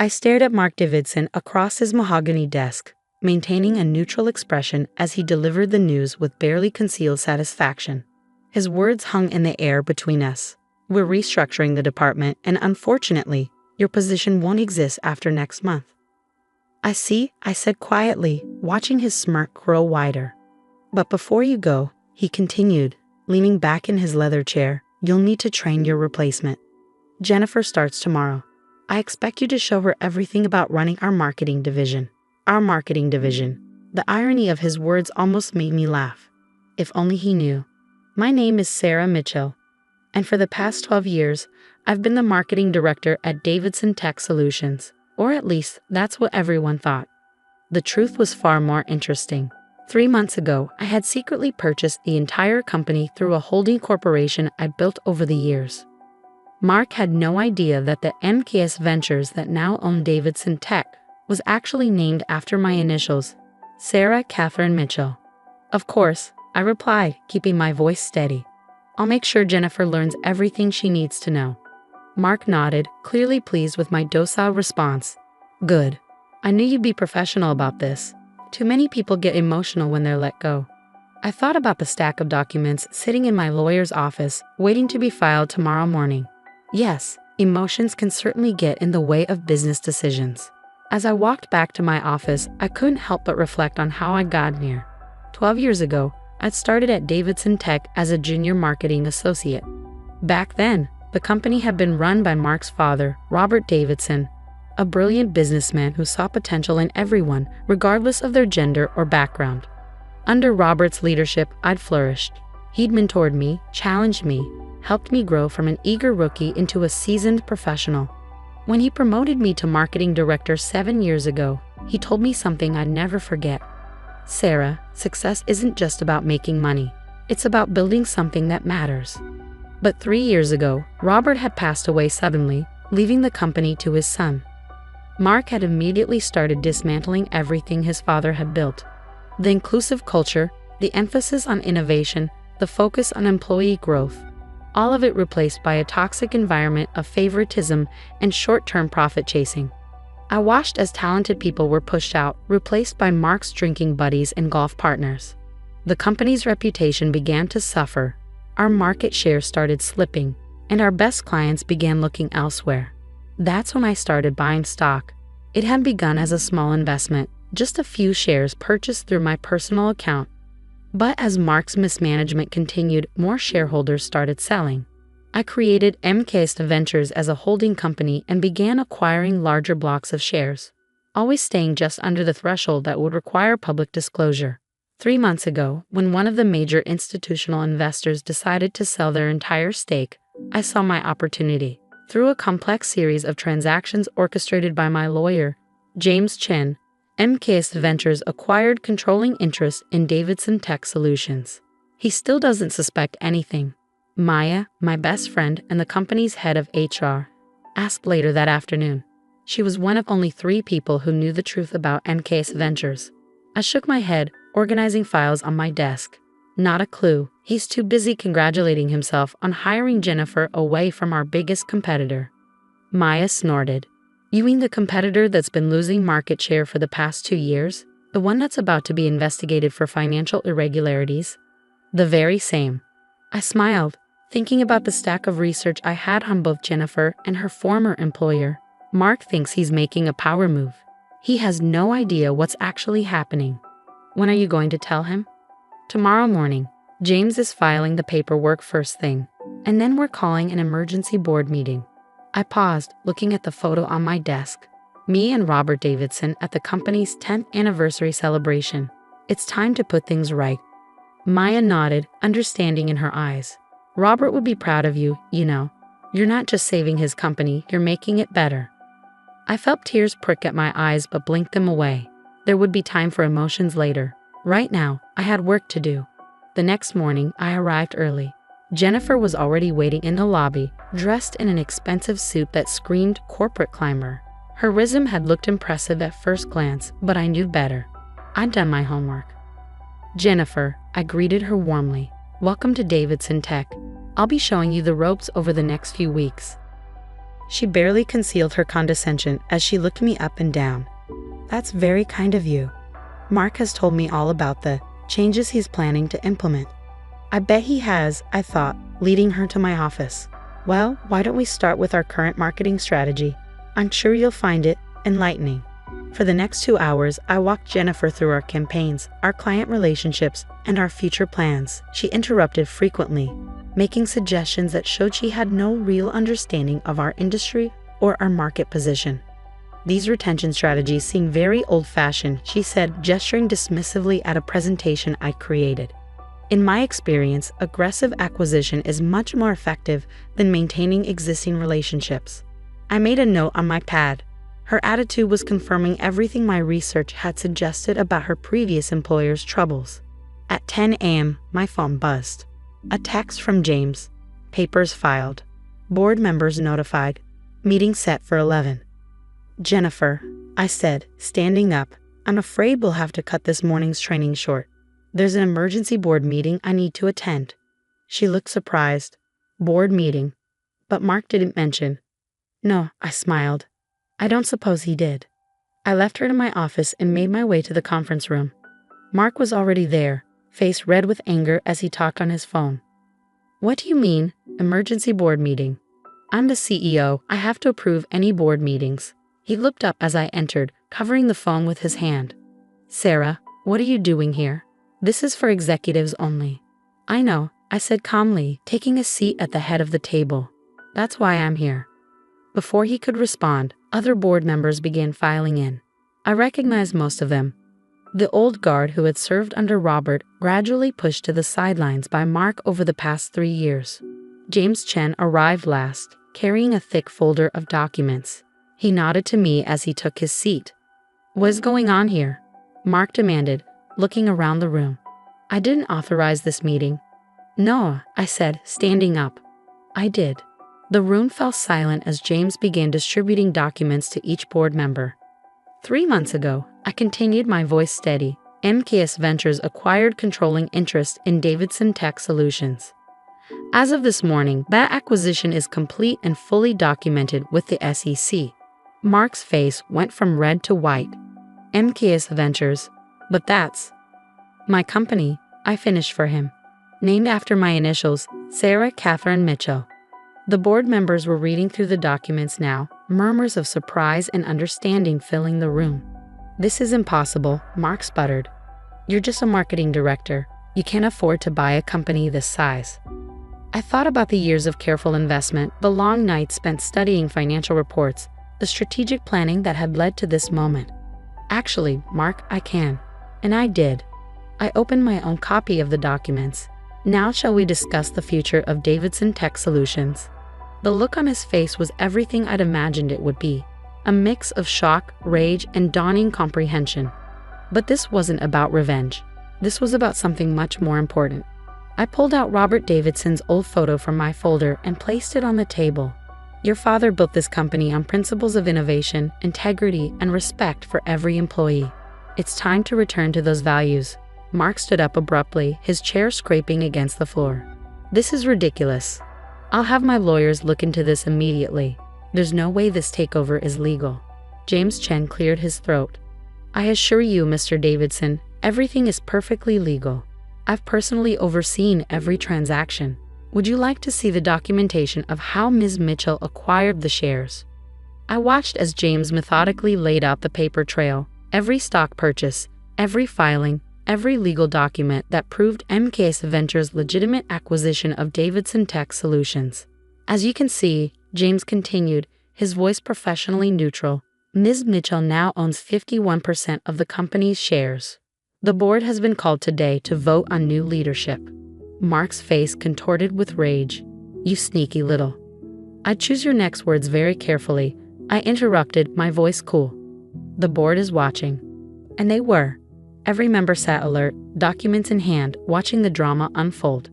I stared at Mark Davidson across his mahogany desk, maintaining a neutral expression as he delivered the news with barely concealed satisfaction. His words hung in the air between us. We're restructuring the department, and unfortunately, your position won't exist after next month. I see, I said quietly, watching his smirk grow wider. But before you go, he continued, leaning back in his leather chair, you'll need to train your replacement. Jennifer starts tomorrow. I expect you to show her everything about running our marketing division. Our marketing division. The irony of his words almost made me laugh. If only he knew. My name is Sarah Mitchell, and for the past 12 years, I've been the marketing director at Davidson Tech Solutions, or at least that's what everyone thought. The truth was far more interesting. 3 months ago, I had secretly purchased the entire company through a holding corporation I'd built over the years. Mark had no idea that the MKS Ventures that now own Davidson Tech was actually named after my initials, Sarah Catherine Mitchell. Of course, I replied, keeping my voice steady. I'll make sure Jennifer learns everything she needs to know. Mark nodded, clearly pleased with my docile response. Good. I knew you'd be professional about this. Too many people get emotional when they're let go. I thought about the stack of documents sitting in my lawyer's office, waiting to be filed tomorrow morning. Yes, emotions can certainly get in the way of business decisions. As I walked back to my office, I couldn't help but reflect on how I got here. 12 years ago, I'd started at Davidson Tech as a junior marketing associate. Back then, the company had been run by Mark's father, Robert Davidson, a brilliant businessman who saw potential in everyone, regardless of their gender or background. Under Robert's leadership, I'd flourished. He'd mentored me, challenged me, helped me grow from an eager rookie into a seasoned professional. When he promoted me to marketing director 7 years ago, he told me something I'd never forget. Sarah, success isn't just about making money. It's about building something that matters. But 3 years ago, Robert had passed away suddenly, leaving the company to his son. Mark had immediately started dismantling everything his father had built. The inclusive culture, the emphasis on innovation, the focus on employee growth. All of it replaced by a toxic environment of favoritism and short-term profit chasing. I watched as talented people were pushed out, replaced by Mark's drinking buddies and golf partners. The company's reputation began to suffer, our market share started slipping, and our best clients began looking elsewhere. That's when I started buying stock. It had begun as a small investment, just a few shares purchased through my personal account. But as Mark's mismanagement continued, more shareholders started selling. I created MKS Ventures as a holding company and began acquiring larger blocks of shares, always staying just under the threshold that would require public disclosure. 3 months ago, when one of the major institutional investors decided to sell their entire stake, I saw my opportunity. Through a complex series of transactions orchestrated by my lawyer, James Chen, MKS Ventures acquired controlling interest in Davidson Tech Solutions. He still doesn't suspect anything. Maya, my best friend and the company's head of HR, asked later that afternoon. She was one of only 3 people who knew the truth about MKS Ventures. I shook my head, organizing files on my desk. Not a clue. He's too busy congratulating himself on hiring Jennifer away from our biggest competitor. Maya snorted. You mean the competitor that's been losing market share for the past 2 years? The one that's about to be investigated for financial irregularities? The very same. I smiled, thinking about the stack of research I had on both Jennifer and her former employer. Mark thinks he's making a power move. He has no idea what's actually happening. When are you going to tell him? Tomorrow morning. James is filing the paperwork first thing, and then we're calling an emergency board meeting. I paused, looking at the photo on my desk. Me and Robert Davidson at the company's 10th anniversary celebration. It's time to put things right. Maya nodded, understanding in her eyes. Robert would be proud of you, you know. You're not just saving his company, you're making it better. I felt tears prick at my eyes but blinked them away. There would be time for emotions later. Right now, I had work to do. The next morning, I arrived early. Jennifer was already waiting in the lobby, dressed in an expensive suit that screamed corporate climber. Her resume had looked impressive at first glance, but I knew better. I'd done my homework. Jennifer, I greeted her warmly. Welcome to Davidson Tech. I'll be showing you the ropes over the next few weeks. She barely concealed her condescension as she looked me up and down. "That's very kind of you. Mark has told me all about the changes he's planning to implement." "I bet he has," I thought, leading her to my office. "Well, why don't we start with our current marketing strategy? I'm sure you'll find it enlightening." For the next 2 hours, I walked Jennifer through our campaigns, our client relationships, and our future plans. She interrupted frequently, making suggestions that showed she had no real understanding of our industry or our market position. "These retention strategies seem very old-fashioned," she said, gesturing dismissively at a presentation I created. "In my experience, aggressive acquisition is much more effective than maintaining existing relationships." I made a note on my pad. Her attitude was confirming everything my research had suggested about her previous employer's troubles. At 10 a.m., my phone buzzed. A text from James. "Papers filed. Board members notified. Meeting set for 11. "Jennifer," I said, standing up, "I'm afraid we'll have to cut this morning's training short. There's an emergency board meeting I need to attend." She looked surprised. "Board meeting? But Mark didn't mention." "No," I smiled. "I don't suppose he did." I left her to my office and made my way to the conference room. Mark was already there, face red with anger as he talked on his phone. "What do you mean, emergency board meeting? I'm the CEO. I have to approve any board meetings." He looked up as I entered, covering the phone with his hand. "Sarah, what are you doing here? This is for executives only." "I know," I said calmly, taking a seat at the head of the table. "That's why I'm here." Before he could respond, other board members began filing in. I recognized most of them. The old guard who had served under Robert, gradually pushed to the sidelines by Mark over the past 3 years. James Chen arrived last, carrying a thick folder of documents. He nodded to me as he took his seat. "What's going on here?" Mark demanded, looking around the room. "I didn't authorize this meeting." "No," I said, standing up. "I did." The room fell silent as James began distributing documents to each board member. 3 months ago, I continued, my voice steady, MKS Ventures acquired controlling interest in Davidson Tech Solutions. As of this morning, that acquisition is complete and fully documented with the SEC. Mark's face went from red to white. MKS Ventures, but that's my company, I finished for him. Named after my initials, Sarah Catherine Mitchell. The board members were reading through the documents now, murmurs of surprise and understanding filling the room. "This is impossible," Mark sputtered. "You're just a marketing director. You can't afford to buy a company this size." I thought about the years of careful investment, the long nights spent studying financial reports, the strategic planning that had led to this moment. "Actually, Mark, I can." And I did. I opened my own copy of the documents. "Now shall we discuss the future of Davidson Tech Solutions?" The look on his face was everything I'd imagined it would be, a mix of shock, rage, and dawning comprehension. But this wasn't about revenge. This was about something much more important. I pulled out Robert Davidson's old photo from my folder and placed it on the table. "Your father built this company on principles of innovation, integrity, and respect for every employee. It's time to return to those values." Mark stood up abruptly, his chair scraping against the floor. "This is ridiculous. I'll have my lawyers look into this immediately. There's no way this takeover is legal." James Chen cleared his throat. "I assure you, Mr. Davidson, everything is perfectly legal. I've personally overseen every transaction. Would you like to see the documentation of how Ms. Mitchell acquired the shares?" I watched as James methodically laid out the paper trail, every stock purchase, every filing, every legal document that proved MKS Ventures' legitimate acquisition of Davidson Tech Solutions. "As you can see," James continued, his voice professionally neutral, "Ms. Mitchell now owns 51% of the company's shares. The board has been called today to vote on new leadership." Mark's face contorted with rage. "You sneaky little." "I'd choose your next words very carefully," I interrupted, my voice cool. "The board is watching." And they were. Every member sat alert, documents in hand, watching the drama unfold.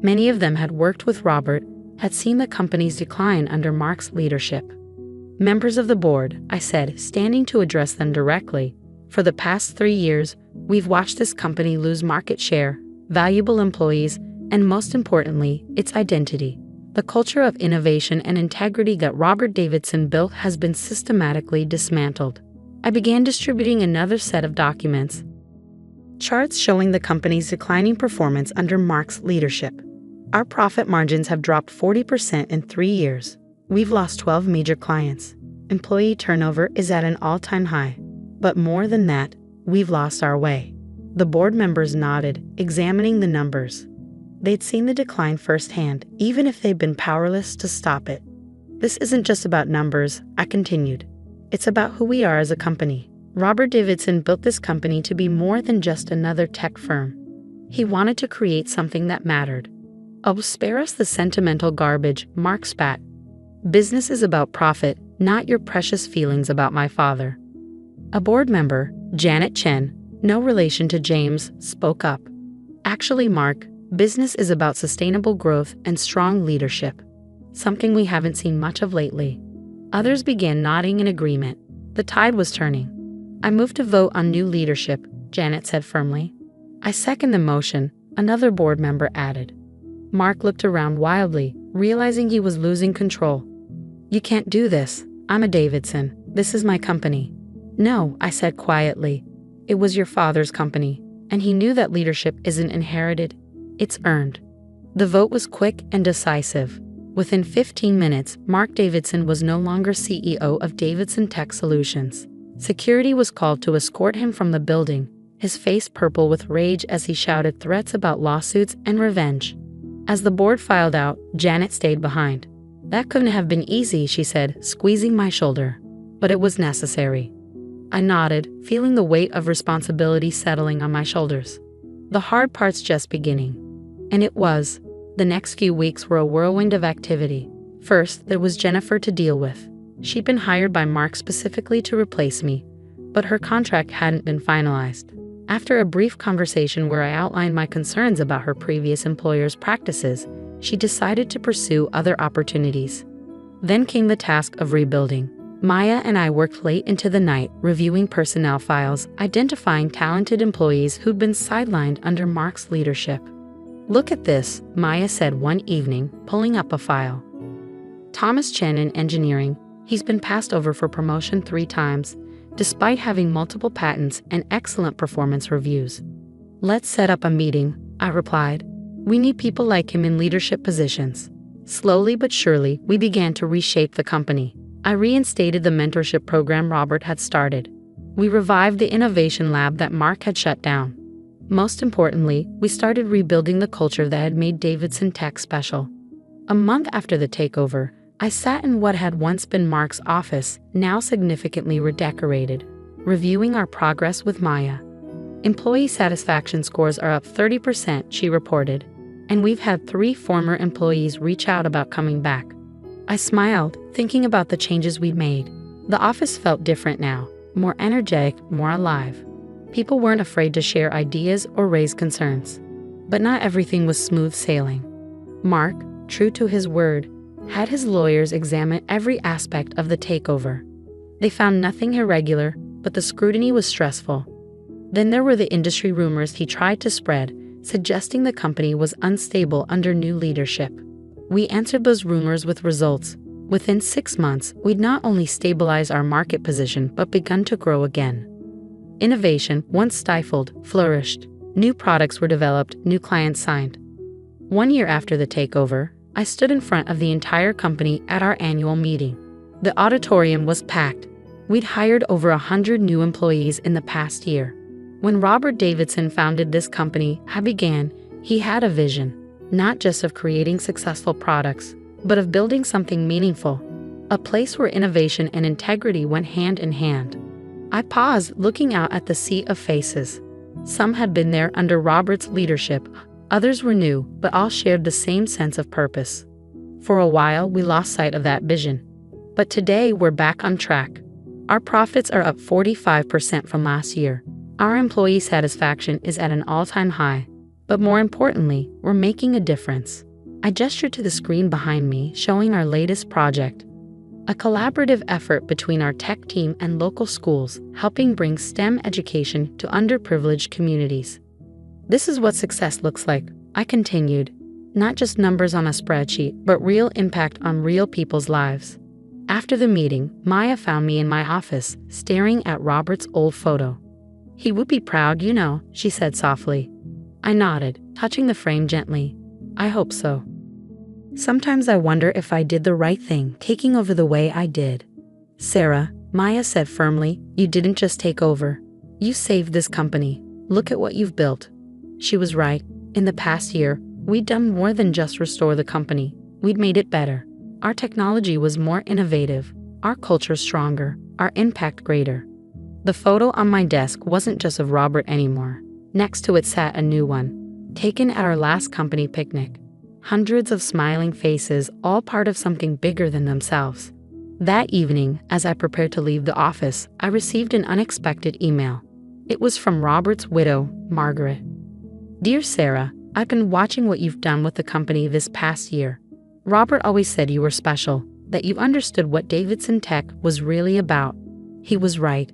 Many of them had worked with Robert, had seen the company's decline under Mark's leadership. "Members of the board," I said, standing to address them directly, "for the past 3 years, we've watched this company lose market share, valuable employees, and most importantly, its identity. The culture of innovation and integrity that Robert Davidson built has been systematically dismantled. I began distributing another set of documents, charts showing the company's declining performance under Mark's leadership. Our profit margins have dropped 40% in 3 years. We've lost 12 major clients. Employee turnover is at an all-time high. But more than that, we've lost our way. The board members nodded, examining the numbers. They'd seen the decline firsthand, even if they'd been powerless to stop it. This isn't just about numbers, I continued. It's about who we are as a company. Robert Davidson built this company to be more than just another tech firm. He wanted to create something that mattered. Oh, spare us the sentimental garbage, Mark spat. Business is about profit, not your precious feelings about my father. A board member, Janet Chen, no relation to James, spoke up. Actually, Mark, business is about sustainable growth and strong leadership. Something we haven't seen much of lately. Others began nodding in agreement. The tide was turning. I moved to vote on new leadership, Janet said firmly. I second the motion, another board member added. Mark looked around wildly, realizing he was losing control. You can't do this. I'm a Davidson. This is my company. No, I said quietly. It was your father's company, and he knew that leadership isn't inherited, it's earned. The vote was quick and decisive. Within 15 minutes, Mark Davidson was no longer CEO of Davidson Tech Solutions. Security was called to escort him from the building, his face purple with rage as he shouted threats about lawsuits and revenge. As the board filed out, Janet stayed behind. That couldn't have been easy, she said, squeezing my shoulder. But it was necessary. I nodded, feeling the weight of responsibility settling on my shoulders. The hard part's just beginning. And it was. The next few weeks were a whirlwind of activity. First, there was Jennifer to deal with. She'd been hired by Mark specifically to replace me, but her contract hadn't been finalized. After a brief conversation where I outlined my concerns about her previous employer's practices, she decided to pursue other opportunities. Then came the task of rebuilding. Maya and I worked late into the night, reviewing personnel files, identifying talented employees who'd been sidelined under Mark's leadership. Look at this, Maya said one evening, pulling up a file. Thomas Chen in engineering, he's been passed over for promotion 3 times, despite having multiple patents and excellent performance reviews. Let's set up a meeting, I replied. We need people like him in leadership positions. Slowly but surely, we began to reshape the company. I reinstated the mentorship program Robert had started. We revived the innovation lab that Mark had shut down. Most importantly, we started rebuilding the culture that had made Davidson Tech special. A month after the takeover, I sat in what had once been Mark's office, now significantly redecorated, reviewing our progress with Maya. Employee satisfaction scores are up 30%, she reported, and we've had 3 former employees reach out about coming back. I smiled, thinking about the changes we'd made. The office felt different now, more energetic, more alive. People weren't afraid to share ideas or raise concerns. But not everything was smooth sailing. Mark, true to his word, had his lawyers examine every aspect of the takeover. They found nothing irregular, but the scrutiny was stressful. Then there were the industry rumors he tried to spread, suggesting the company was unstable under new leadership. We answered those rumors with results. Within 6 months, we'd not only stabilized our market position but begun to grow again. Innovation, once stifled, flourished. New products were developed, new clients signed. 1 year after the takeover, I stood in front of the entire company at our annual meeting. The auditorium was packed. We'd hired over 100 new employees in the past year. When Robert Davidson founded this company, he had a vision. Not just of creating successful products, but of building something meaningful, a place where innovation and integrity went hand in hand. I paused, looking out at the sea of faces. Some had been there under Robert's leadership, others were new, but all shared the same sense of purpose. For a while, we lost sight of that vision. But today, we're back on track. Our profits are up 45% from last year. Our employee satisfaction is at an all-time high. But more importantly, we're making a difference. I gestured to the screen behind me, showing our latest project. A collaborative effort between our tech team and local schools, helping bring STEM education to underprivileged communities. This is what success looks like, I continued. Not just numbers on a spreadsheet, but real impact on real people's lives. After the meeting, Maya found me in my office, staring at Robert's old photo. "He would be proud, you know," she said softly. I nodded, touching the frame gently. "I hope so. Sometimes I wonder if I did the right thing, taking over the way I did." "Sarah," Maya said firmly, "you didn't just take over. You saved this company. Look at what you've built." She was right. In the past year, we'd done more than just restore the company. We'd made it better. Our technology was more innovative, our culture stronger, our impact greater. The photo on my desk wasn't just of Robert anymore. Next to it sat a new one, taken at our last company picnic. Hundreds of smiling faces, all part of something bigger than themselves. That evening, as I prepared to leave the office, I received an unexpected email. It was from Robert's widow, Margaret. "Dear Sarah, I've been watching what you've done with the company this past year. Robert always said you were special, that you understood what Davidson Tech was really about. He was right.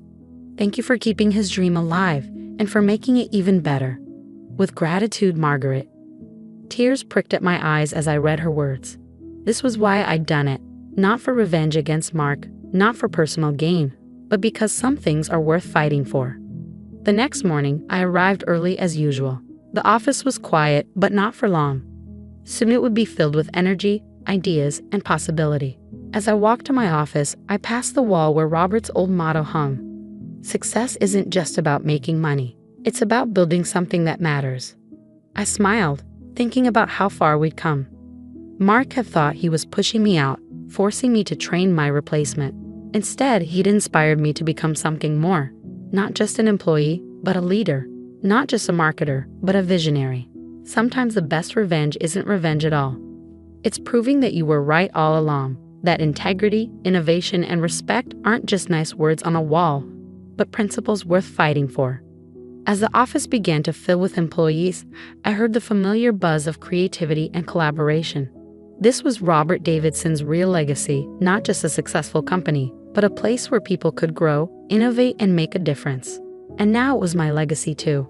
Thank you for keeping his dream alive and for making it even better. With gratitude, Margaret." Tears pricked at my eyes as I read her words. This was why I'd done it, not for revenge against Mark, not for personal gain, but because some things are worth fighting for. The next morning, I arrived early as usual. The office was quiet, but not for long. Soon it would be filled with energy, ideas, and possibility. As I walked to my office, I passed the wall where Robert's old motto hung. "Success isn't just about making money. It's about building something that matters." I smiled, thinking about how far we'd come. Mark had thought he was pushing me out, forcing me to train my replacement. Instead, he'd inspired me to become something more. Not just an employee, but a leader. Not just a marketer, but a visionary. Sometimes the best revenge isn't revenge at all. It's proving that you were right all along, that integrity, innovation, and respect aren't just nice words on a wall, but principles worth fighting for. As the office began to fill with employees, I heard the familiar buzz of creativity and collaboration. This was Robert Davidson's real legacy, not just a successful company, but a place where people could grow, innovate, and make a difference. And now it was my legacy too.